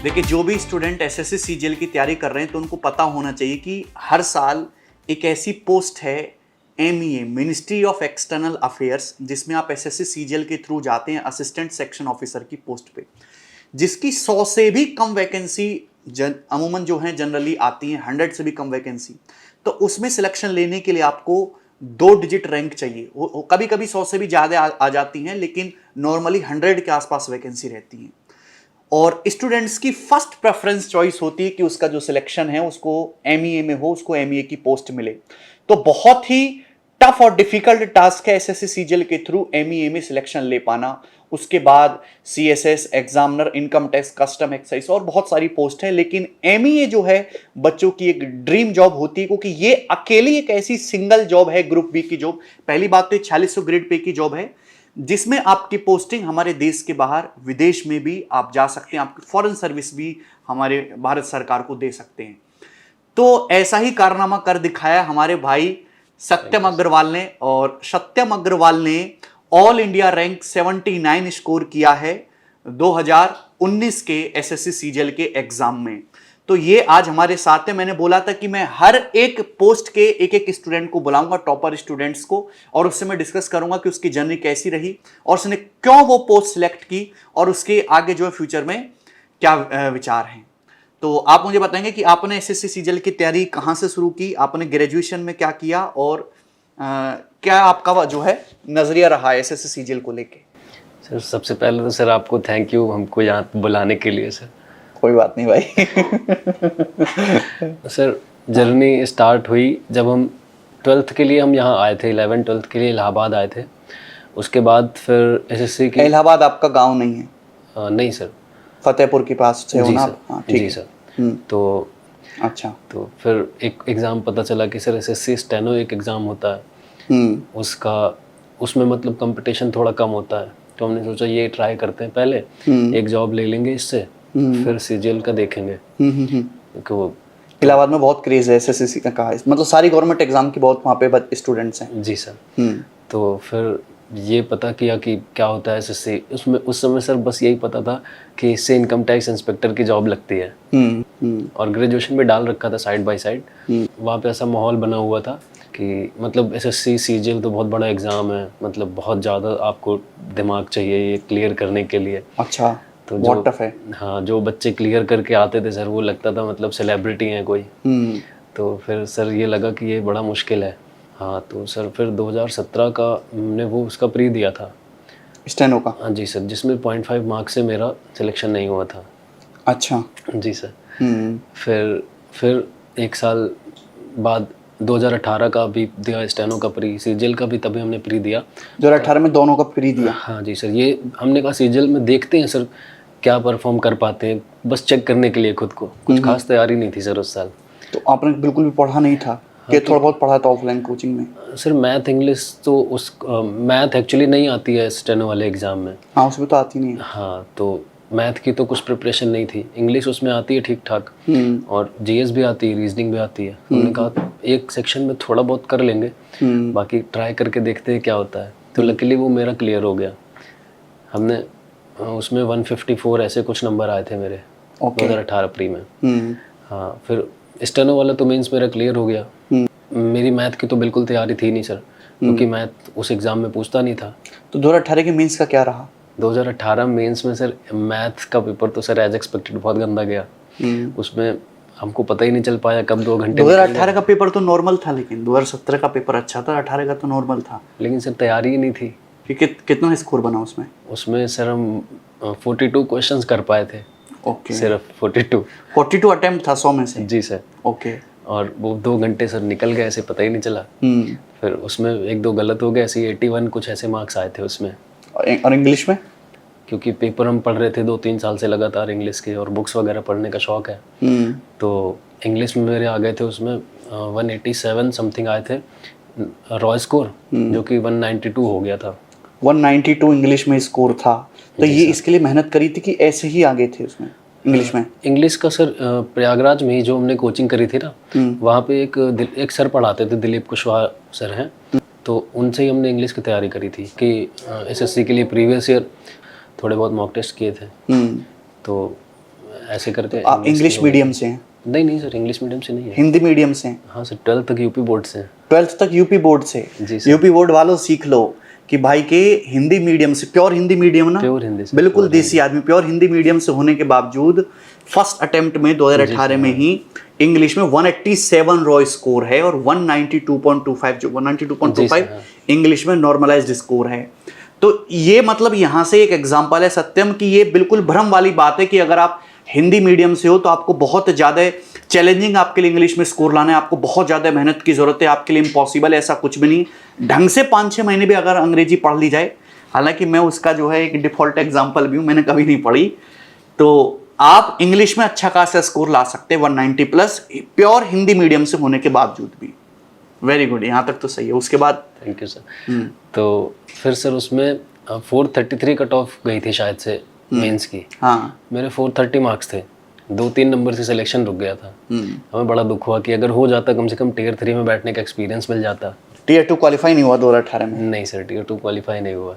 देखिए, जो भी स्टूडेंट एसएससी सीजीएल की तैयारी कर रहे हैं तो उनको पता होना चाहिए कि हर साल एक ऐसी पोस्ट है MEA, ministry of external affairs, जिसमें आप एसएससी सीजीएल के थ्रू जाते हैं असिस्टेंट सेक्शन ऑफिसर की पोस्ट पे, जिसकी 100 से भी कम वैकेंसी अमूमन जो है जनरली आती हैं, 100 से भी कम वैकेंसी। तो उसमें सिलेक्शन लेने के लिए आपको 2 डिजिट रैंक चाहिए। कभी कभी 100 से भी ज़्यादा आ जाती हैं, लेकिन नॉर्मली 100 के आसपास वैकेंसी रहती हैं। और स्टूडेंट्स की फर्स्ट प्रेफरेंस चॉइस होती है कि उसका जो सिलेक्शन है उसको एमईए में हो, उसको एमईए की पोस्ट मिले। तो बहुत ही टफ और डिफिकल्ट टास्क है एसएससी सीजीएल के थ्रू एमईए में सिलेक्शन ले पाना। उसके बाद CSS, examiner, income tax, custom excise और बहुत सारी पोस्ट है। लेकिन एमईए जो है बच्चों की एक ड्रीम जॉब होती है, क्योंकि ये अकेली एक ऐसी सिंगल जॉब है, ग्रुप बी की जॉब। पहली बात तो 4600 ग्रेड पे की जॉब है, जिसमें आपकी पोस्टिंग हमारे देश के बाहर, विदेश में भी आप जा सकते हैं, आपकी फॉरेन सर्विस भी हमारे भारत सरकार को दे सकते हैं। तो ऐसा ही कारनामा कर दिखाया हमारे भाई सत्यम अग्रवाल ने, और सत्यम अग्रवाल ने ऑल इंडिया रैंक 79 स्कोर किया है 2019 के एसएससी सीजीएल के एग्जाम में। तो ये आज हमारे साथ है। मैंने बोला था कि मैं हर एक पोस्ट के एक एक स्टूडेंट को बुलाऊंगा, टॉपर स्टूडेंट्स को, और उससे मैं डिस्कस करूंगा कि उसकी जर्नी कैसी रही और उसने क्यों वो पोस्ट सिलेक्ट की और उसके आगे जो है फ्यूचर में क्या विचार हैं। तो आप मुझे बताएंगे कि आपने एसएससी सीजीएल की तैयारी कहाँ से शुरू की, आपने ग्रेजुएशन में क्या किया, और क्या आपका जो है नजरिया रहा है एसएससी सीजीएल को लेके। सर सबसे पहले तो सर आपको थैंक यू हमको यहाँ बुलाने के लिए। सर कोई बात नहीं भाई। सर जर्नी स्टार्ट हुई जब हम 12th के लिए हम यहाँ आए थे, 11 12th के लिए इलाहाबाद आए थे। उसके बाद फिर एसएससी की। इलाहाबाद आपका गांव नहीं है? नहीं सर, फतेहपुर के पास से हो ना आप? हाँ, ठीक है सर। तो अच्छा, तो फिर एक एग्ज़ाम पता चला कि सर एसएससी स्टेनो एक एग्ज़ाम होता है, उसमें मतलब कंपटीशन थोड़ा कम होता है। तो हमने सोचा ये ट्राई करते हैं, पहले एक जॉब ले लेंगे इससे, फिर सीजीएल का देखेंगे। क्योंकि वो इलाहाबाद में बहुत क्रेज है एसएससी का, मतलब सारी गवर्नमेंट एग्जाम की बहुत वहाँ पे स्टूडेंट्स हैं। जी सर। तो फिर ये पता किया कि क्या होता है एसएससी। उसमें उस समय सर बस यही पता था कि इससे इनकम टैक्स इंस्पेक्टर की जॉब लगती है, और ग्रेजुएशन में डाल रखा था साइड बाय साइड। वहाँ पे ऐसा माहौल बना हुआ था कि मतलब एसएससी सीजीएल तो बहुत बड़ा एग्ज़ाम है, मतलब बहुत ज़्यादा आपको दिमाग चाहिए ये क्लियर करने के लिए। अच्छा, तो बहुत टफ है। हाँ, जो बच्चे क्लियर करके आते थे सर वो लगता था मतलब सेलिब्रिटी हैं कोई। तो फिर सर ये लगा कि ये बड़ा मुश्किल है। हाँ, तो सर फिर 2017 का हमने वो उसका प्री दिया था, स्टेनो का। हाँ जी सर, जिसमें 0.5 मार्क्स से मेरा सिलेक्शन नहीं हुआ था। अच्छा जी सर। फिर एक साल बाद 2018 का भी दिया स्टेनो का प्री, सीजीएल का भी तभी हमने प्री दिया। 2018 में दोनों का प्री दिया? हाँ जी सर। ये हमने कहा सीजीएल में देखते हैं सर क्या परफॉर्म कर पाते हैं, बस चेक करने के लिए खुद को। कुछ खास तैयारी नहीं थी सर उस साल। तो आपने बिल्कुल भी पढ़ा नहीं था? कि थोड़ा बहुत पढ़ा था ऑफलाइन कोचिंग में? सर मैथ इंग्लिश तो मैथ एक्चुअली नहीं आती है स्टेनो वाले एग्ज़ाम में। हाँ, उसमें तो आती नहीं है। हाँ, तो मैथ की तो कुछ प्रिपरेशन नहीं थी। इंग्लिश उसमें आती है ठीक ठाक, और जीएस भी आती है, रीजनिंग भी आती है। हमने कहा एक सेक्शन में थोड़ा बहुत कर लेंगे, बाकी ट्राई करके देखते हैं क्या होता है। तो लकीली वो मेरा क्लियर हो गया। हमने उसमें 154 ऐसे कुछ नंबर आए थे मेरे 2018 प्री में। हाँ, फिर स्टेनो वाला तो मेंस मेरा क्लियर हो गया। मेरी मैथ की तो बिल्कुल तैयारी थी नहीं सर, क्योंकि मैथ उस एग्ज़ाम में पूछता नहीं था। तो 2018 के मेंस का क्या रहा? 2018 मेंस में सर मैथ का पेपर तो सर एज एक्सपेक्टेड बहुत गंदा गया। उसमें हमको पता ही नहीं चल पाया कब 2 घंटे। 2018 का पेपर तो नॉर्मल था, लेकिन 2017 का पेपर अच्छा था, 18 का तो नॉर्मल था। लेकिन सर तैयारी ही नहीं थी। कितना स्कोर बना उसमें? उसमें सर हम 42 क्वेश्चंस कर पाए थे। ओके, सिर्फ 42 अटेम्प्ट था 100 में से? जी सर। ओके। और वो 2 घंटे सर निकल गए ऐसे पता ही नहीं चला। फिर उसमें 1-2 गलत हो गए, ऐसे 81 कुछ ऐसे मार्क्स आए थे उसमें। और इंग्लिश में? क्योंकि पेपर हम पढ़ रहे थे 2-3 साल से लगातार इंग्लिश के, और बुक्स वगैरह पढ़ने का शौक है। तो इंग्लिश में मेरे आ गए थे उसमें 187 समथिंग आए थे रॉ स्कोर, जो कि 192 हो गया था। 192 इंग्लिश में स्कोर था। तो ये इसके लिए मेहनत करी थी कि ऐसे ही आगे थे उसमें इंग्लिश में? इंग्लिश का सर प्रयागराज में ही जो हमने कोचिंग करी थी ना, वहाँ पे एक सर पढ़ाते थे, दिलीप कुशवाहा सर हैं। तो उनसे ही हमने इंग्लिश की तैयारी करी थी कि एसएससी के लिए प्रीवियस ईयर थोड़े बहुत मॉक टेस्ट किए थे। तो ऐसे करके आप इंग्लिश मीडियम से हैं? नहीं सर, इंग्लिश मीडियम से नहीं है। हिंदी मीडियम से हैं? हाँ सर, 12th तक यूपी बोर्ड से। 12th तक यूपी बोर्ड से? जी सर। यूपी बोर्ड वालों सीख लो कि भाई के हिंदी मीडियम से, प्योर हिंदी मीडियम ना? प्योर हिंदी से, बिल्कुल देसी आदमी, प्योर हिंदी मीडियम से होने के बावजूद फर्स्ट अटेम्प्ट में 2018 में ही इंग्लिश में 187 रॉ स्कोर है और 192.25 जो 192.25 इंग्लिश में नॉर्मलाइज्ड स्कोर है। तो ये मतलब यहाँ से एक एग्जांपल है सत्यम कि ये बिल्कुल भ्रम वाली बात है कि अगर आप हिंदी मीडियम से हो तो आपको बहुत ज़्यादा चैलेंजिंग आपके लिए इंग्लिश में स्कोर लाना है, आपको बहुत ज़्यादा मेहनत की ज़रूरत है, आपके लिए इम्पॉसिबल है, ऐसा कुछ भी नहीं। ढंग से 5-6 महीने भी अगर अंग्रेजी पढ़ ली जाए, हालांकि मैं उसका जो है एक डिफ़ॉल्ट एग्जाम्पल भी हूँ, मैंने कभी नहीं पढ़ी, तो आप इंग्लिश में अच्छा खासा स्कोर ला सकते हैं 190+ प्योर हिंदी मीडियम से होने के बावजूद भी। वेरी गुड, यहाँ तक तो सही है। उसके बाद? Thank you sir. तो फिर सर उसमें 433 कट ऑफ गई थी शायद से मेंस की। हाँ, मेरे 430 मार्क्स थे, 2-3 नंबर से सिलेक्शन रुक गया था। हमें बड़ा दुख हुआ कि अगर हो जाता, कम से कम टियर 3 में बैठने का एक्सपीरियंस मिल जाता। टियर 2 क्वालिफाई नहीं हुआ 2018 में? नहीं सर, टियर 2 क्वालिफाई नहीं हुआ।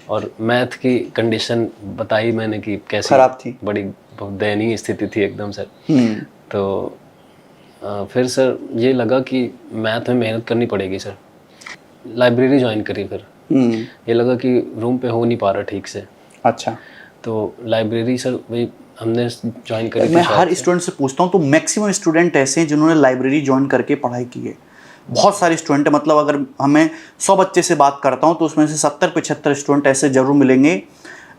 और मैथ की कंडीशन बताई मैंने कि कैसी खराब थी, बड़ी बहुत दयनीय स्थिति थी एकदम सर। तो फिर सर ये लगा कि मैथ में मेहनत करनी पड़ेगी सर। लाइब्रेरी ज्वाइन करी फिर। ये लगा कि रूम पे हो नहीं पा रहा ठीक से। अच्छा, तो लाइब्रेरी सर वही हमने ज्वाइन करी थी। मैं हर स्टूडेंट से पूछता हूँ, तो मैक्सिमम स्टूडेंट ऐसे हैं जिन्होंने लाइब्रेरी ज्वाइन करके पढ़ाई की है। बहुत सारे स्टूडेंट है, मतलब अगर हमें 100 बच्चे से बात करता हूँ तो उसमें से 70-75 स्टूडेंट ऐसे जरूर मिलेंगे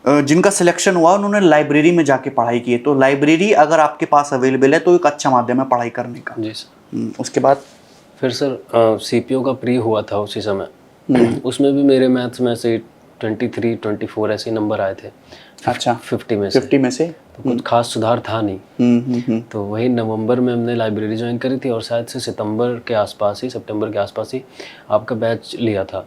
जिनका सिलेक्शन हुआ उन्होंने लाइब्रेरी में जाके पढ़ाई की है। तो लाइब्रेरी अगर आपके पास अवेलेबल है तो एक अच्छा माध्यम है पढ़ाई करने का। जी सर। उसके बाद फिर सर सीपीओ का प्री हुआ था उसी समय। उसमें भी मेरे मैथ्स में से 23-24 ऐसे नंबर आए थे। अच्छा, 50 में से। 50 में से तो कुछ खास सुधार था नहीं। तो वही नवंबर में हमने लाइब्रेरी ज्वाइन करी थी और शायद से सितंबर के आसपास ही आपका बैच लिया था,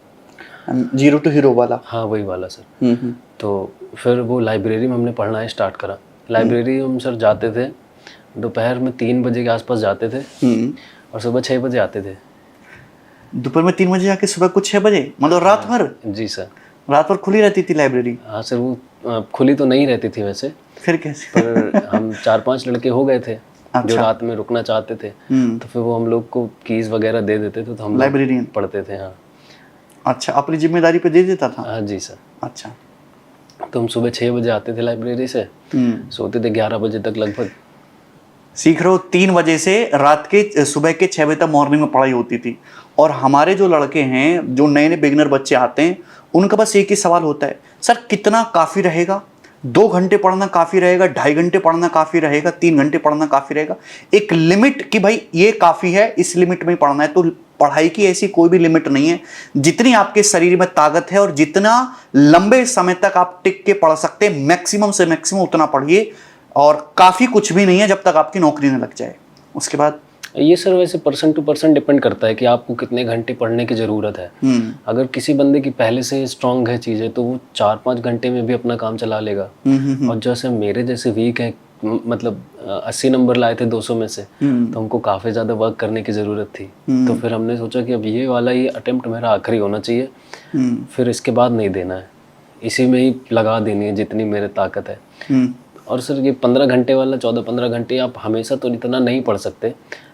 जीरो टू हीरो वाला। हाँ वही वाला सर। तो फिर वो लाइब्रेरी में हमने पढ़ना स्टार्ट करा। लाइब्रेरी हम सर जाते थे, दोपहर में 3 बजे के आसपास जाते थे और सुबह 6 बजे आते थे। दोपहर में 3 बजे जाके सुबह कुछ 6 बजे, मतलब रात भर? जी सर, रात भर खुली रहती थी लाइब्रेरी? हाँ सर, वो खुली तो नहीं रहती थी वैसे। फिर कैसे? पर हम 4-5 लड़के हो गए थे जो रात में रुकना चाहते थे। तो फिर वो हम लोग को कीज वगैरह दे देते थे, तो हम लाइब्रेरियन पढ़ते थे। हाँ। अच्छा, अपनी जिम्मेदारी पे दे देता था? हाँ जी सर। अच्छा, तो हम सुबह 6 बजे आते थे लाइब्रेरी से, सोते थे 11 बजे तक लगभग। सीख रहे हो 3 बजे से रात के सुबह के 6 बजे तक मॉर्निंग में पढ़ाई होती थी। और हमारे जो लड़के हैं, जो नए नए बिगनर बच्चे आते हैं, उनका बस एक ही सवाल होता है, सर कितना काफ़ी रहेगा? 2 घंटे पढ़ना काफ़ी रहेगा? 2.5 घंटे पढ़ना काफ़ी रहेगा? 3 घंटे पढ़ना काफ़ी रहेगा? एक लिमिट कि भाई ये काफ़ी है, इस लिमिट में पढ़ना है। तो पढ़ाई की ऐसी कोई भी लिमिट नहीं है। जितनी आपके शरीर में ताकत है और जितना लंबे समय तक आप टिक के पढ़ सकते हैं, मैक्सिमम से मैक्सिमम उतना पढ़िए। और काफ़ी कुछ भी नहीं है जब तक आपकी नौकरी न लग जाए। उसके बाद ये सर वैसे पर्सन टू पर्सन डिपेंड करता है कि आपको कितने घंटे पढ़ने की ज़रूरत है। अगर किसी बंदे की पहले से स्ट्रांग है चीज़ें तो वो 4-5 घंटे में भी अपना काम चला लेगा। और जैसे मेरे जैसे वीक है, मतलब 80 नंबर लाए थे 200 में से, तो हमको काफ़ी ज़्यादा वर्क करने की ज़रूरत थी। तो फिर हमने सोचा कि अब ये वाला ही अटेम्प्ट मेरा आखिरी होना चाहिए, फिर इसके बाद नहीं देना है, इसी में ही लगा देनी है जितनी मेरे ताकत है। और सर ये 15 घंटे वाला 14-15 घंटे आप हमेशा तो इतना नहीं पढ़ सकते,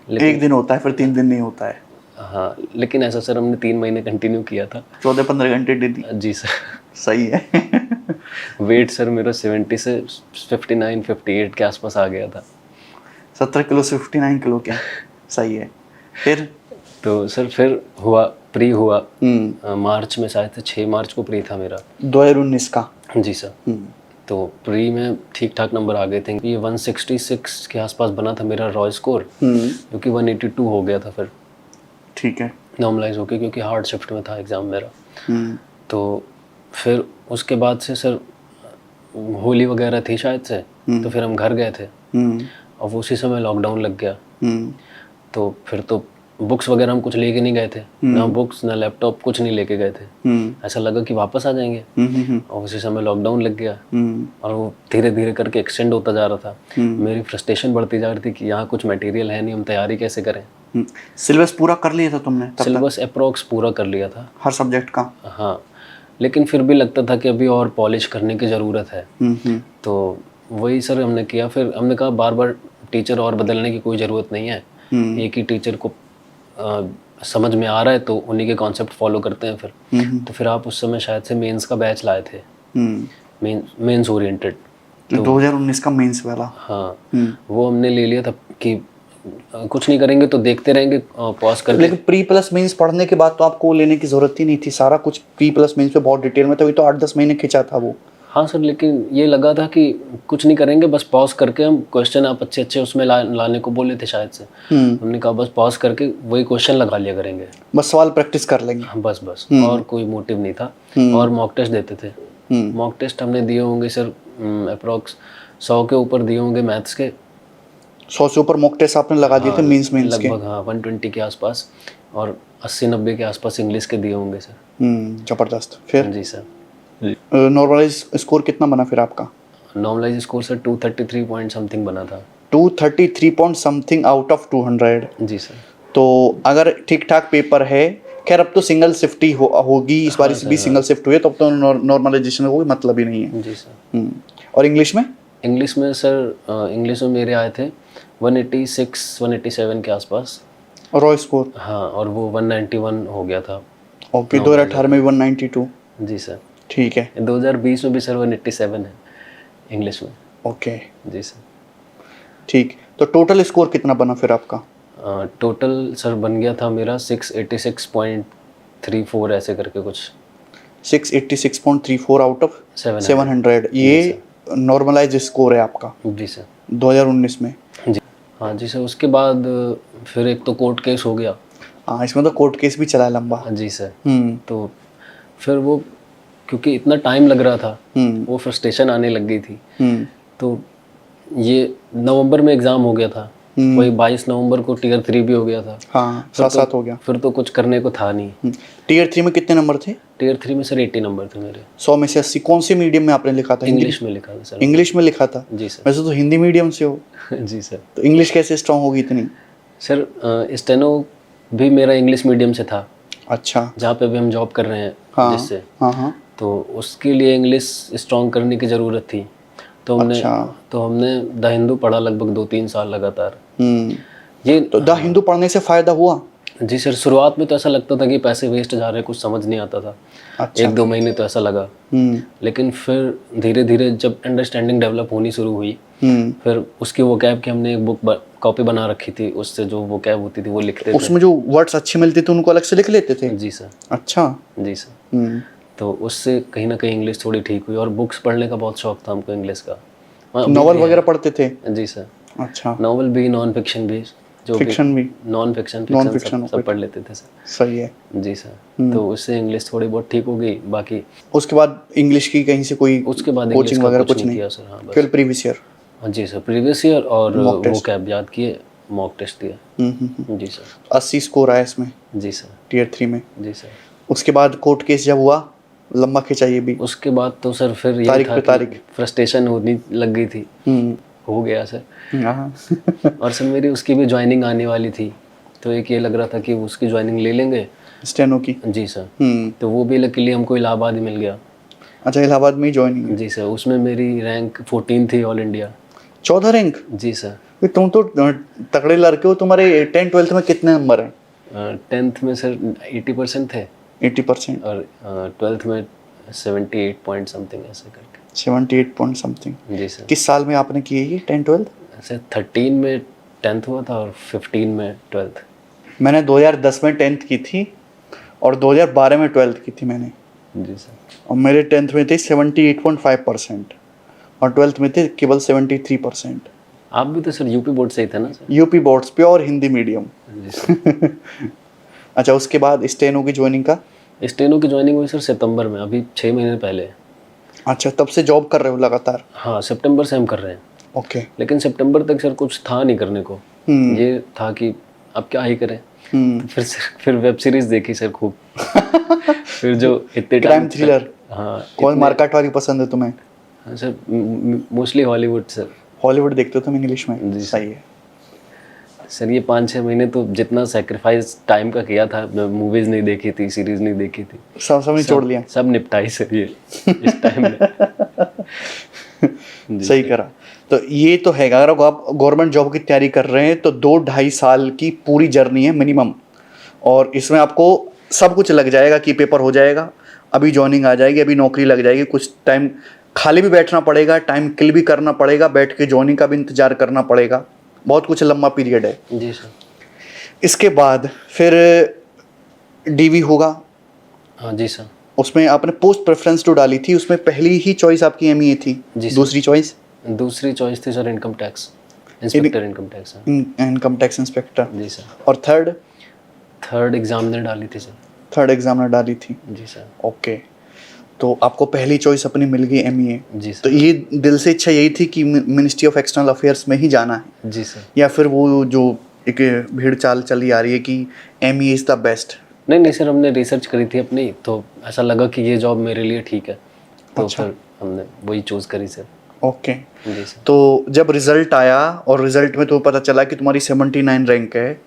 लेकिन एक दिन होता है, फिर 3 दिन नहीं होता है। हाँ, लेकिन ऐसा सर हमने 3 महीने कंटिन्यू किया था। 14-15 घंटे डेली? जी सर। सही है। वेट सर मेरा 70 से 59-58 के आसपास आ गया था। 17 किलो से 59 किलो क्या? सही है। फिर तो सर फिर हुआ, प्री हुआ मार्च में, शायद से 6 मार्च को प्री था मेरा 2019 का। जी सर। तो प्री में ठीक ठाक नंबर आ गए थे। ये 166 के आसपास बना था मेरा रॉ स्कोर, क्योंकि 182 हो गया था फिर। ठीक है। नॉर्मलाइज होके, क्योंकि हार्ड शिफ्ट में था एग्ज़ाम मेरा। तो फिर उसके बाद से सर होली वगैरह थी शायद से, तो फिर हम घर गए थे और उसी समय लॉकडाउन लग गया। तो फिर तो बुक्स वगैरह हम कुछ लेके नहीं गए थे, ना बुक्स ना लैपटॉप, कुछ नहीं लेके गए थे। ऐसा लगा कि वापस आ जाएंगे, और उसी समय लॉकडाउन लग गया और वो धीरे धीरे करके एक्सटेंड होता जा रहा था। मेरी फ्रस्ट्रेशन बढ़ती जा रही थी कि यहाँ कुछ मटेरियल है नहीं, हम तैयारी कैसे करें। सिलेबस पूरा कर लिया था तुमने? सिलेबस अप्रॉक्स पूरा कर लिया था हर सब्जेक्ट का? हाँ, लेकिन फिर भी लगता था कि अभी और पॉलिश करने की ज़रूरत है। तो वही सर हमने किया। फिर हमने कहा बार बार टीचर और बदलने की कोई ज़रूरत नहीं है, एक ही टीचर को समझ में आ रहा है तो उन्हीं के कॉन्सेप्ट फॉलो करते हैं फिर। तो फिर आप उस समय शायद से मेंस का बैच लाए थे, मेंस ओरिएंटेड। तो 2019 का मेंस वाला। हाँ, वो हमने ले लिया था कि कुछ नहीं करेंगे तो देखते रहेंगे पॉज करके। लेकिन प्री प्लस मेंस पढ़ने के बाद तो आपको लेने की जरूरत ही नहीं थी, सारा कुछ प्री प्लस मेंस पे बहुत डिटेल में, तभी तो 8-10 महीने खिंचा था वो। हाँ सर, लेकिन ये लगा था कि कुछ नहीं करेंगे, बस पॉज करके हम क्वेश्चन आप अच्छे अच्छे उसमें लाने को बोले थे शायद से। हमने कहा बस पॉज करके वही क्वेश्चन लगा लिया करेंगे, बस सवाल प्रैक्टिस कर लेंगे। हाँ, बस और कोई मोटिव नहीं था। और मॉक टेस्ट देते थे। मॉक टेस्ट हमने दिए होंगे सर अप्रॉक्स 100 के ऊपर दिए होंगे मैथ्स के। 100 से ऊपर मॉक टेस्ट आपने लगा दिए थे मेंस के? लगभग हाँ 120 के आसपास, और 80-90 के आसपास इंग्लिश के दिए होंगे सर। जबरदस्त। फिर जी सर। नॉर्मलाइज स्कोर कितना बना फिर आपका? Normalize score sir 233 point something बना था। 233 पॉइंट समथिंग आउट ऑफ 200। जी सर। तो अगर ठीक ठाक पेपर है, खैर अब तो सिंगल शिफ्ट ही होगी इस बार, भी सिंगल शिफ्ट हुई है, तो अब तो नॉर्मलाइजेशन का कोई मतलब ही नहीं है। जी सर। और इंग्लिश में? इंग्लिश में सर इंग्लिश में मेरे आए थे 186-187 के आसपास रॉ स्कोर। हाँ, और वो 191 हो गया था। ओके, 2018 में 192। जी सर। ठीक है। 2020 में भी सर 187 है इंग्लिश में। ओके जी सर। ठीक, तो टोटल स्कोर कितना बना फिर आपका? टोटल सर बन गया था मेरा 686.34 ऐसे करके कुछ। 686.34 आउट ऑफ 700। ये नॉर्मलाइज स्कोर है आपका जी सर 2019 में। जी हाँ जी सर। उसके बाद फिर एक तो कोर्ट केस हो गया। हाँ, इसमें तो कोर्ट केस भी चला है लंबा। जी सर। तो फिर वो क्योंकि इतना टाइम लग रहा था, वो फ्रस्ट्रेशन आने लग गई थी। तो ये नवंबर में एग्ज़ाम हो गया था, वही 22 नवंबर को टीयर 3 भी हो गया था। हाँ, साथ हो गया। फिर तो कुछ करने को था नहीं। टीयर 3 में कितने नंबर थे? टीयर 3 में सर 80 नंबर थे मेरे। 100 में से 80। कौन से मीडियम में आपने लिखा था? इंग्लिश में लिखा था सर। इंग्लिश में लिखा था? जी सर। वैसे तो हिंदी मीडियम से हो। जी सर। तो इंग्लिश कैसे स्ट्रांग होगी इतनी? सर स्टेनो भी मेरा इंग्लिश मीडियम से था। अच्छा। जहाँ पे भी हम जॉब कर रहे हैं जिससे, हाँ, तो उसके लिए इंग्लिश स्ट्रॉन्ग करने की ज़रूरत थी। तो हमने द हिंदू पढ़ा लगभग 2-3 साल लगातार। ये तो द हिंदू पढ़ने से फ़ायदा हुआ? जी सर। शुरुआत में तो ऐसा लगता था कि पैसे वेस्ट जा रहे हैं, कुछ समझ नहीं आता था। अच्छा। 1-2 महीने तो ऐसा लगा, लेकिन फिर धीरे धीरे जब अंडरस्टैंडिंग डेवलप होनी शुरू हुई, फिर उसकी वोकैब की हमने एक बुक कॉपी बना रखी थी, उससे जो वोकैब होती थी वो लिखते थे। उसमें जो वर्ड्स अच्छे मिलते थे उनको अलग से लिख लेते थे? जी सर। अच्छा। जी सर। तो उससे कहीं ना कहीं इंग्लिश थोड़ी ठीक हुई, और बुक्स पढ़ने का बहुत शौक था हमको इंग्लिश का। नॉवल वगैरह पढ़ते थे? जी सर। अच्छा। नॉवल भी, नॉन फिक्शन भी, जो फिक्शन भी, नॉन फिक्शन सब पढ़ लेते थे सर। सही है। जी सर। तो उससे इंग्लिश थोड़ी बहुत ठीक हो गई। बाकी उसके बाद इंग्लिश की कहीं से कोई उसके बाद कोचिंग वगैरह कुछ नहीं किया सर। हाँ, केवल प्रीवियस ईयर? हाँ जी सर, प्रीवियस ईयर और वो कैब याद किए, मॉक टेस्ट दिया। जी सर। 80 स्कोर आया इसमें? जी सर। टीयर 3 में? जी सर। उसके बाद कोर्ट केस जब हुआ, लंबा खिंचा ये भी? उसके बाद तो सर फिर ये तारीख था पे तारीख फ्रस्ट्रेशन होने लग गई थी। हो गया सर। और सर मेरी उसकी भी ज्वाइनिंग आने वाली थी, तो एक ये लग रहा था कि उसकी ज्वाइनिंग ले लेंगे स्टेनो की। जी सर। तो वो भी लकीली हमको इलाहाबाद ही मिल गया। अच्छा, इलाहाबाद में ही ज्वाइनिंग? जी सर। उसमें मेरी रैंक 14 थी ऑल इंडिया। 14 रैंक? जी सर। तुम तो तगड़े लड़के हो। तुम्हारे 10th-12th में कितने नंबर हैं? 10th में सर 80% थे। 80%? और 12th में 78 पॉइंट समथिंग ऐसे करके। 78 पॉइंट समथिंग? जी सर। किस साल में आपने किए ये 10th-12th? सर 13 में 10th हुआ था और 15 में 12th। मैंने 2010 में 10th की थी और 2012 में 12th की थी मैंने। जी सर। और मेरे 10th में थे 78.5% और 12th में थे केवल 73%। आप भी तो सर यूपी बोर्ड से ही थे ना सर? UP boards, pure Hindi medium. जी सर। अच्छा, उसके बाद स्टेनो की ज्वाइनिंग का? स्टेनो की ज्वाइनिंग हुई सर सितंबर में, अभी 6 महीने पहले। अच्छा, तब से जॉब कर रहे हो लगातार? हाँ, सितंबर से हम कर रहे हैं। ओके। लेकिन सितंबर तक सर कुछ था नहीं करने को। ये था कि अब क्या ही करें। तो फिर वेब सीरीज देखी सर खूब। फिर जो इतने क्राइम थ्रिलर? हाँ। कौन मार्केट वाली पसंद है तुम्हें? हाँ sir, mostly Hollywood sir. Hollywood देखते हो तुम इंग्लिश में? सही है सर। ये 5-6 महीने तो जितना सेक्रीफाइस टाइम का किया था, मैं मूवीज नहीं देखी थी, सीरीज नहीं देखी थी, सब निचोड़ लिया, सब निपटाई सर ये इस टाइम में। सही करा। तो ये तो है, अगर आप गवर्नमेंट जॉब की तैयारी कर रहे हैं तो 2-2.5 साल की पूरी जर्नी है मिनिमम, और इसमें आपको सब कुछ लग जाएगा कि पेपर हो जाएगा, अभी जॉइनिंग आ जाएगी, अभी नौकरी लग जाएगी, कुछ टाइम खाली भी बैठना पड़ेगा, टाइम किल भी करना पड़ेगा, बैठ के जॉइनिंग का भी इंतजार करना पड़ेगा, बहुत कुछ लंबा पीरियड है। जी सर। इसके बाद फिर डीवी होगा, हाँ जी सर। उसमें आपने पोस्ट प्रेफरेंस जो डाली थी उसमें पहली ही चॉइस आपकी एमईए थी? जी सर। दूसरी चॉइस? दूसरी चॉइस थी sir income tax, inspector income tax. Income tax inspector. जी सर। और थर्ड? थर्ड एग्जामिनर डाली थी सर। थर्ड एग्जामिनर डाली थी। जी सर। ओके, तो आपको पहली चॉइस अपनी मिल गई एमईए। जी तो सर। ये दिल से इच्छा यही थी कि मिनिस्ट्री ऑफ एक्सटर्नल अफेयर्स में ही जाना है, जी सर। या फिर वो जो एक भीड़ चाल चली आ रही है कि एमईए इज़ द बेस्ट? नहीं नहीं सर, हमने रिसर्च करी थी अपनी, तो ऐसा लगा कि ये जॉब मेरे लिए ठीक है, तो अच्छा। फिर हमने वही चूज़ करी सर। ओके, जी सर। तो जब रिजल्ट आया और रिजल्ट में तो पता चला कि तुम्हारी 79 रैंक है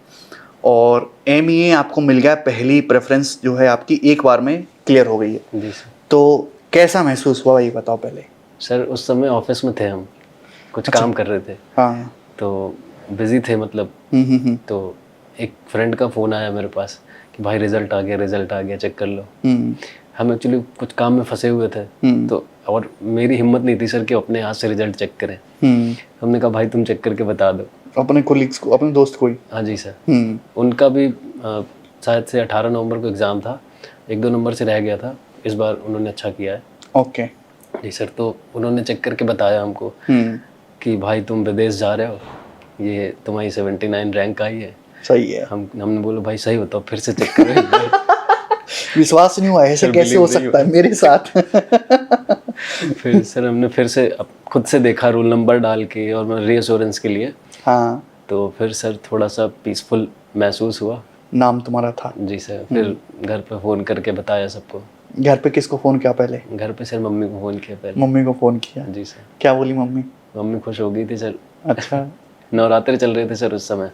और एमईए आपको मिल गया, पहली प्रेफरेंस जो है आपकी एक बार में क्लियर हो गई है, जी सर। तो कैसा महसूस हुआ ये बताओ पहले? सर उस समय ऑफिस में थे हम, कुछ काम कर रहे थे, हाँ। तो बिज़ी थे मतलब। तो एक फ्रेंड का फ़ोन आया मेरे पास कि भाई रिज़ल्ट आ गया, चेक कर लो। हम एक्चुअली कुछ काम में फंसे हुए थे, तो और मेरी हिम्मत नहीं थी सर कि अपने हाथ से रिज़ल्ट चेक करें। हमने कहा भाई तुम चेक करके बता दो। अपने कोलिग्स को, अपने दोस्त को ही? हाँ जी सर। उनका भी शायद से 18 नवंबर को एग्ज़ाम था, 1-2 नंबर से रह गया था, इस बार उन्होंने अच्छा किया है। ओके। जी सर, तो उन्होंने चेक करके बताया हमको कि भाई तुम विदेश जा रहे हो, ये तुम्हारी 79 रैंक आई है। सही है। हमने बोला भाई सही बताओ, फिर से चेक करो एक बार। विश्वास नहीं हुआ, ऐसे कैसे हो सकता है मेरे साथ? फिर सर हमने फिर से खुद से देखा रोल नंबर डाल के, और रीअश्योरेंस के लिए। हाँ। तो फिर सर थोड़ा सा पीसफुल महसूस हुआ। नाम तुम्हारा था? जी सर। फिर घर पे फ़ोन करके बताया सबको। घर पे किसको फ़ोन किया पहले? घर पे सर मम्मी को फ़ोन किया पहले। मम्मी को फ़ोन किया? जी सर। क्या बोली मम्मी? मम्मी खुश हो गई थी सर। अच्छा। नवरात्रि चल रहे थे सर उस समय।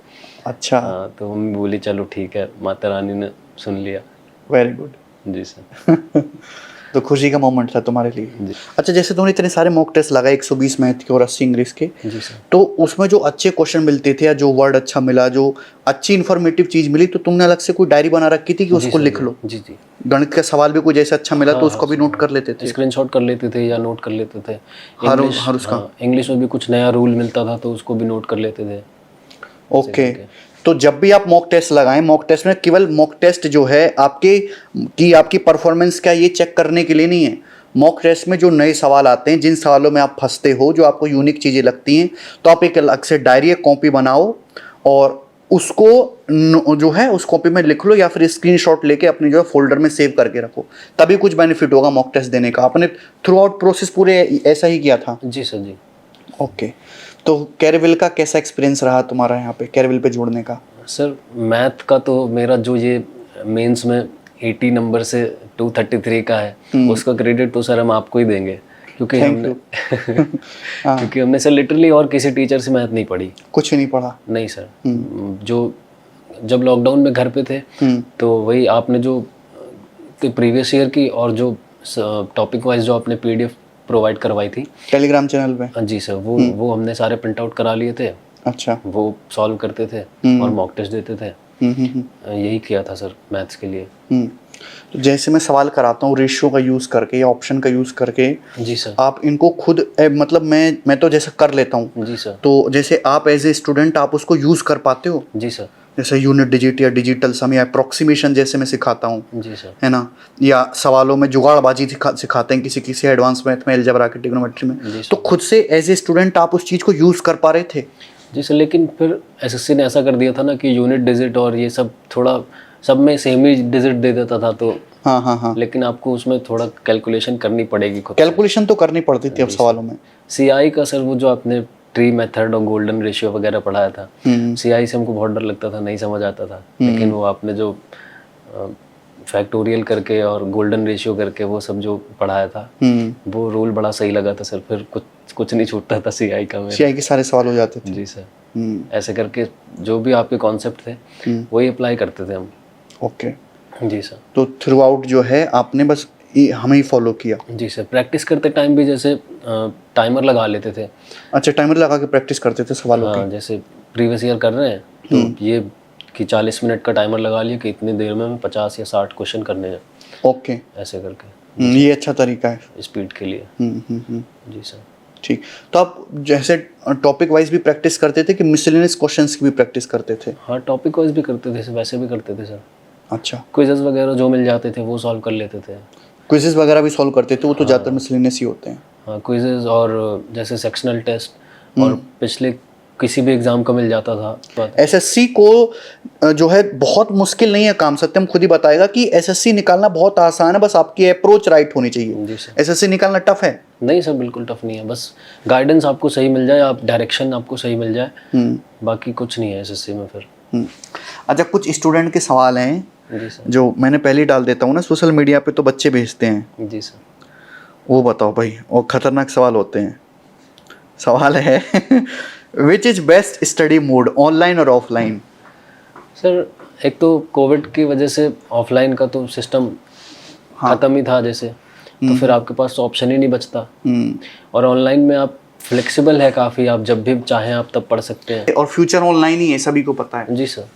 अच्छा। हाँ, तो मम्मी बोली चलो ठीक है, माता रानी ने सुन लिया। Very good. जी सर। तो खुशी का मोमेंट था तुम्हारे लिए। जी। अच्छा, जैसे तुमने इतने सारे मॉक टेस्ट लगाए, 120 मैथ के और 80 इंग्लिश के, जी सर। तो उसमें जो अच्छे क्वेश्चन मिलते थे या जो वर्ड अच्छा मिला, जो अच्छी इन्फॉर्मेटिव चीज़ मिली, तो तुमने अलग से कोई डायरी बना रखी थी कि उसको लिख लो? जी जी। गणित का सवाल भी कोई जैसा अच्छा मिला तो उसको भी नोट कर लेते थे? स्क्रीनशॉट कर लेते थे या नोट कर लेते थे। हर उसका? इंग्लिश में भी कुछ नया रूल मिलता था तो उसको भी नोट कर लेते थे। ओके। तो जब भी आप मॉक टेस्ट लगाएं, मॉक टेस्ट में केवल मॉक टेस्ट जो है आपकी परफॉर्मेंस क्या ये चेक करने के लिए नहीं है। मॉक टेस्ट में जो नए सवाल आते हैं, जिन सवालों में आप फंसते हो, जो आपको यूनिक चीज़ें लगती हैं, तो आप एक अलग से डायरी या कॉपी बनाओ और उसको जो है उस कॉपी में लिख लो, या फिर स्क्रीनशॉट लेके अपने जो है फोल्डर में सेव करके रखो, तभी कुछ बेनिफिट होगा मॉक टेस्ट देने का। आपने थ्रू आउट प्रोसेस पूरे ऐसा ही किया था? जी सर जी। ओके। तो कैरविल का कैसा एक्सपीरियंस रहा तुम्हारा यहाँ पे, कैरविल पे जुड़ने का? सर मैथ का तो मेरा जो ये मेंस में 80 नंबर से 233 का है, उसका क्रेडिट तो सर हम आपको ही देंगे, क्योंकि हमने क्योंकि हमने सर लिटरली और किसी टीचर से मैथ नहीं पढ़ी। कुछ नहीं पढ़ा? नहीं सर। जो जब लॉकडाउन में घर पे थे तो वही आपने जो प्रीवियस ईयर की और जो टॉपिक वाइज जो आपने पीडीएफ प्रोवाइड करवाई थी टेलीग्राम चैनल पे? जी सर, वो हमने सारे प्रिंट आउट करा लिए थे। अच्छा। वो सॉल्व करते थे और मॉक टेस्ट देते थे। यही किया था सर मैथ्स के लिए। तो जैसे मैं सवाल कराता हूँ रेशियो का यूज़ करके या ऑप्शन का यूज़ करके, जी सर। आप इनको खुद मतलब मैं तो जैसे कर लेता हूँ। जी सर। तो जैसे आप एज ए स्टूडेंट आप उसको यूज़ कर पाते हो? जी सर। जैसे यूनिट डिजिट या डिजिटल सम या अप्रोक्सीमेशन जैसे मैं सिखाता हूँ, जी सर। है ना, या सवालों में जुगाड़बाजी सिखाते हैं किसी एडवांस मैथ में, अलजेब्रा की ट्रिग्नोमेट्री में, तो खुद से एज ए स्टूडेंट आप उस चीज़ को यूज़ कर पा रहे थे? जी सर, लेकिन फिर एसएससी ने ऐसा कर दिया था ना कि यूनिट डिजिट और ये सब थोड़ा सब में सेम ही डिजिट दे देता था, तो हाँ। लेकिन आपको उसमें थोड़ा कैलकुलेशन करनी पड़ेगी खुद। कैलकुलेशन तो करनी पड़ती थी अब सवालों में। सीआई का सर वो जो आपने ट्री मेथड और गोल्डन रेशियो वगैरह पढ़ाया था, सीआई से हमको बहुत डर लगता था, नहीं समझ आता था। लेकिन वो आपने जो फैक्टोरियल करके और गोल्डन रेशियो करके वो सब जो पढ़ाया था, वो रूल बड़ा सही लगा था सर। फिर कुछ नहीं छूटता था सीआई का मेरा। सीआई के सारे सवाल हो जाते थे? जी सर। ऐसे करके जो भी आपके कॉन्सेप्ट थे वही अप्लाई करते थे हम। ओके। जी सर। तो थ्रू आउट जो है आपने बस हमें ही फॉलो किया। जी सर, प्रैक्टिस करते टाइम भी जैसे टाइमर लगा लेते थे। अच्छा, टाइमर लगा के प्रैक्टिस करते थे सवालों हाँ, जैसे प्रीवियस ईयर कर रहे हैं तो ये कि 40 मिनट का टाइमर लगा लिया कि इतनी देर में हमें 50 या 60 क्वेश्चन करने हैं, ओके, ऐसे करके। ये अच्छा तरीका है स्पीड के लिए। जी सर। ठीक। तो आप जैसे टॉपिक वाइज भी प्रैक्टिस करते थे कि मिसलेनियस क्वेश्चंस की भी प्रैक्टिस करते थे? हाँ, टॉपिक वाइज भी करते थे, वैसे भी करते थे सर। अच्छा, क्विजेस वगैरह जो मिल जाते थे वो सॉल्व कर लेते थे। क्विजेस वगैरह भी सॉल्व करते थे? वो तो ज़्यादातर मिसलेनियस ही होते हैं। हाँ, क्विजेस और जैसे सेक्शनल टेस्ट और पिछले किसी भी एग्ज़ाम का मिल जाता था। एसएससी को जो है बहुत मुश्किल नहीं है काम, सत्यम खुद ही बताएगा कि एसएससी निकालना बहुत आसान है, बस आपकी अप्रोच राइट होनी चाहिए। जी सर। एसएससी निकालना टफ है? नहीं सर, बिल्कुल टफ नहीं है, बस गाइडेंस आपको सही मिल जाए, आप डायरेक्शन आपको सही मिल जाए, बाकी कुछ नहीं है एसएससी में फिर। अच्छा, कुछ स्टूडेंट के सवाल हैं जी सर। जो मैंने पहले ही डाल देता हूँ ना सोशल मीडिया पे, तो बच्चे भेजते हैं। जी सर। वो बताओ भाई, और खतरनाक सवाल होते हैं। सवाल है which is best study mode, online और ऑफलाइन? सर, एक तो कोविड की वजह से ऑफलाइन का तो सिस्टम ख़त्म ही था जैसे, तो फिर आपके पास तो ऑप्शन ही नहीं बचता। और ऑनलाइन में आप फ्लेक्सिबल है काफ़ी, आप जब भी चाहें आप तब पढ़ सकते हैं। और फ्यूचर ऑनलाइन ही है, सभी को पता है। जी सर।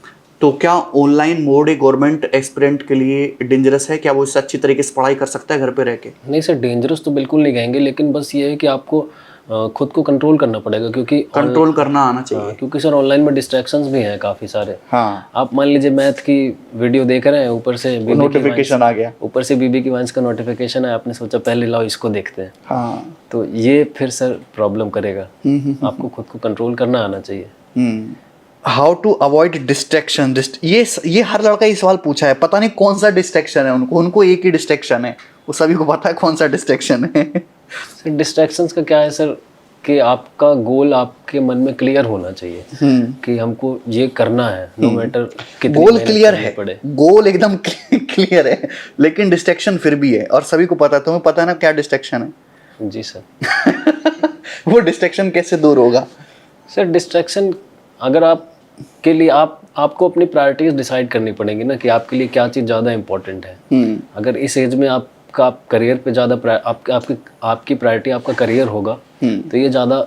तो क्या ऑनलाइन मोड एक गवर्नमेंट एस्पिरेंट के लिए डेंजरस है? क्या वो इससे अच्छी तरीके से पढ़ाई कर सकता है घर पे रह के? नहीं सर, डेंजरस तो बिल्कुल नहीं कहेंगे, लेकिन बस ये है कि आपको खुद को कंट्रोल करना पड़ेगा, क्योंकि कंट्रोल करना आना चाहिए। क्योंकि सर ऑनलाइन में डिस्ट्रैक्शंस भी हैं काफ़ी सारे। हाँ, आप मान लीजिए मैथ की वीडियो देख रहे हैं, ऊपर से नोटिफिकेशन आ गया, ऊपर से बीबी की वाइंस का नोटिफिकेशन है, आपने सोचा पहले लाओ इसको देखते हैं। हाँ, तो ये फिर सर प्रॉब्लम करेगा। आपको खुद को कंट्रोल करना आना चाहिए। How to avoid distraction? ये हर लड़का ये सवाल पूछा है, पता नहीं कौन सा डिस्ट्रैक्शन है उनको एक ही डिस्ट्रैक्शन है, वो सभी को पता है कौन सा डिस्ट्रैक्शन है। सर डिस्ट्रैक्शंस का क्या है सर, कि आपका गोल आपके मन में क्लियर होना चाहिए कि हमको ये करना है, नो मैटर कितनी गोल मेहनत क्लियर करनी है, पड़े। गोल एकदम क्लियर है, लेकिन डिस्ट्रैक्शन फिर भी है, और सभी को पता है। तुम्हें पता है ना क्या डिस्ट्रैक्शन है? जी सर। वो डिस्ट्रैक्शन कैसे दूर होगा? सर डिस्ट्रैक्शन अगर आपके लिए आपको अपनी प्रायोरिटीज डिसाइड करनी पड़ेंगी ना, कि आपके लिए क्या चीज़ ज़्यादा इम्पोर्टेंट है। अगर इस एज में आप करियर पे ज़्यादा आपकी प्रायोरिटी आपका करियर होगा, तो ये ज़्यादा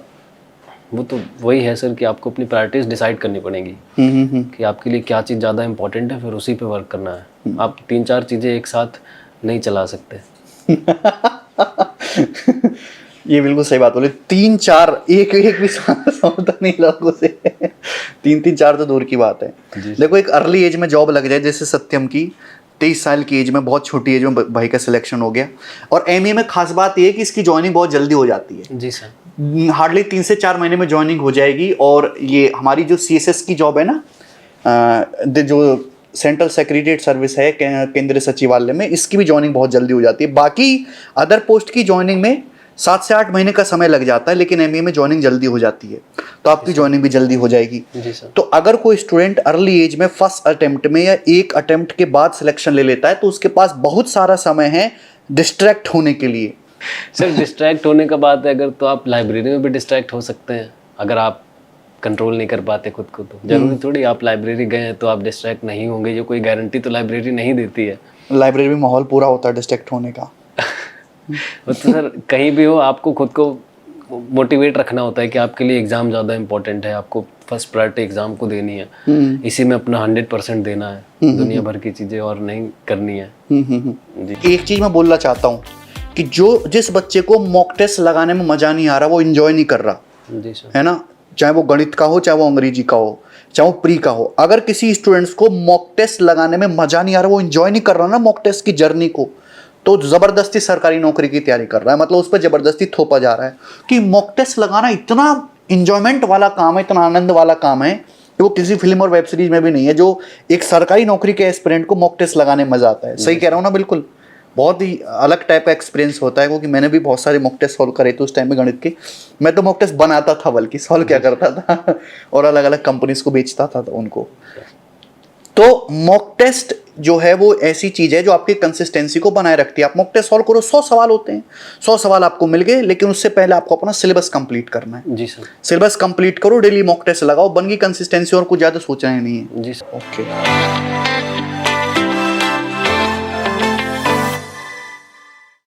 वो तो वही है सर कि आपको अपनी प्रायोरिटीज डिसाइड करनी पड़ेंगी कि आपके लिए क्या चीज़ ज़्यादा इम्पोर्टेंट है, फिर उसी पे वर्क करना है। आप 3-4 चीज़ें एक साथ नहीं चला सकते। ये बिल्कुल सही बात बोले। 3-4 एक भी समझता नहीं लोगों से। 3-4 तो दूर की बात है। देखो, एक अर्ली एज में जॉब लग जाए, जैसे सत्यम की 23 साल की एज में, बहुत छोटी एज में भाई का सिलेक्शन हो गया। और एमए में खास बात ये है कि इसकी ज्वाइनिंग बहुत जल्दी हो जाती है। जी सर। हार्डली 3 से 4 महीने में ज्वाइनिंग हो जाएगी। और ये हमारी जो सीएसएस की जॉब है ना, जो सेंट्रल सेक्रेटरीट सर्विस है केंद्रीय सचिवालय में, इसकी भी ज्वाइनिंग बहुत जल्दी हो जाती है। बाकी अदर पोस्ट की ज्वाइनिंग में 7 से 8 महीने का समय लग जाता है, लेकिन एमए में ज्वाइनिंग जल्दी हो जाती है, तो आपकी ज्वाइनिंग भी जल्दी हो जाएगी। जी सर। तो अगर कोई स्टूडेंट अर्ली एज में फर्स्ट अटेम्प्ट में या एक अटेम्प्ट के बाद सिलेक्शन ले लेता है, तो उसके पास बहुत सारा समय है डिस्ट्रैक्ट होने के लिए। सर डिस्ट्रैक्ट होने का बात है अगर, तो आप लाइब्रेरी में भी डिस्ट्रैक्ट हो सकते हैं अगर आप कंट्रोल नहीं कर पाते खुद को। तो जरूरी थोड़ी आप लाइब्रेरी गए हैं तो आप डिस्ट्रैक्ट नहीं होंगे, ये कोई गारंटी तो लाइब्रेरी नहीं देती है। लाइब्रेरी में माहौल पूरा होता है डिस्ट्रैक्ट होने का। तो सर कहीं भी हो आपको खुद को मोटिवेट रखना होता है कि आपके लिए एग्ज़ाम ज़्यादा इंपॉर्टेंट है, आपको फर्स्ट प्रायोरिटी एग्ज़ाम को देनी है, इसी में अपना 100% देना है, दुनिया भर की चीज़ें और नहीं करनी है। जी। एक चीज़ मैं बोलना चाहता हूँ कि जिस बच्चे को मॉक टेस्ट लगाने में मज़ा नहीं आ रहा, वो इन्जॉय नहीं कर रहा, जी सर, है ना, चाहे वो गणित का हो, चाहे वो अंग्रेजी का हो, चाहे वो प्री का हो। अगर किसी स्टूडेंट्स को मॉक टेस्ट लगाने में मज़ा नहीं आ रहा, वो इन्जॉय नहीं कर रहा ना मॉक टेस्ट की जर्नी को, तो ज़बरदस्ती सरकारी नौकरी की तैयारी कर रहा है, मतलब उस पर ज़बरदस्ती थोपा जा रहा है कि मॉक टेस्ट लगाना इतना इंजॉयमेंट वाला काम है, इतना आनंद वाला काम है कि वो किसी फिल्म और वेब सीरीज में भी नहीं है, जो एक सरकारी नौकरी के एस्पिरेंट को मॉक टेस्ट लगाने में मज़ा आता है। सही कह रहा हूँ ना? बिल्कुल, बहुत ही अलग टाइप का एक्सपीरियंस होता है, क्योंकि मैंने भी बहुत सारे मॉक टेस्ट सॉल्व करे थे उस टाइम में गणित के। मैं तो मॉक टेस्ट बनाता था, बल्कि सॉल्व क्या करता था और अलग अलग कंपनीज को बेचता था उनको। तो मॉक टेस्ट जो है वो ऐसी चीज़ है जो आपकी कंसिस्टेंसी को बनाए रखती है। आप मॉक टेस्ट सॉल्व करो, 100 सवाल होते हैं, 100 सवाल आपको मिल गए, लेकिन उससे पहले आपको अपना सिलेबस कंप्लीट करना है। जी सर। सिलेबस कंप्लीट करो, डेली मॉक टेस्ट लगाओ, बन गई कंसिस्टेंसी, और कुछ ज़्यादा सोचना ही नहीं है। जी सर। ओके।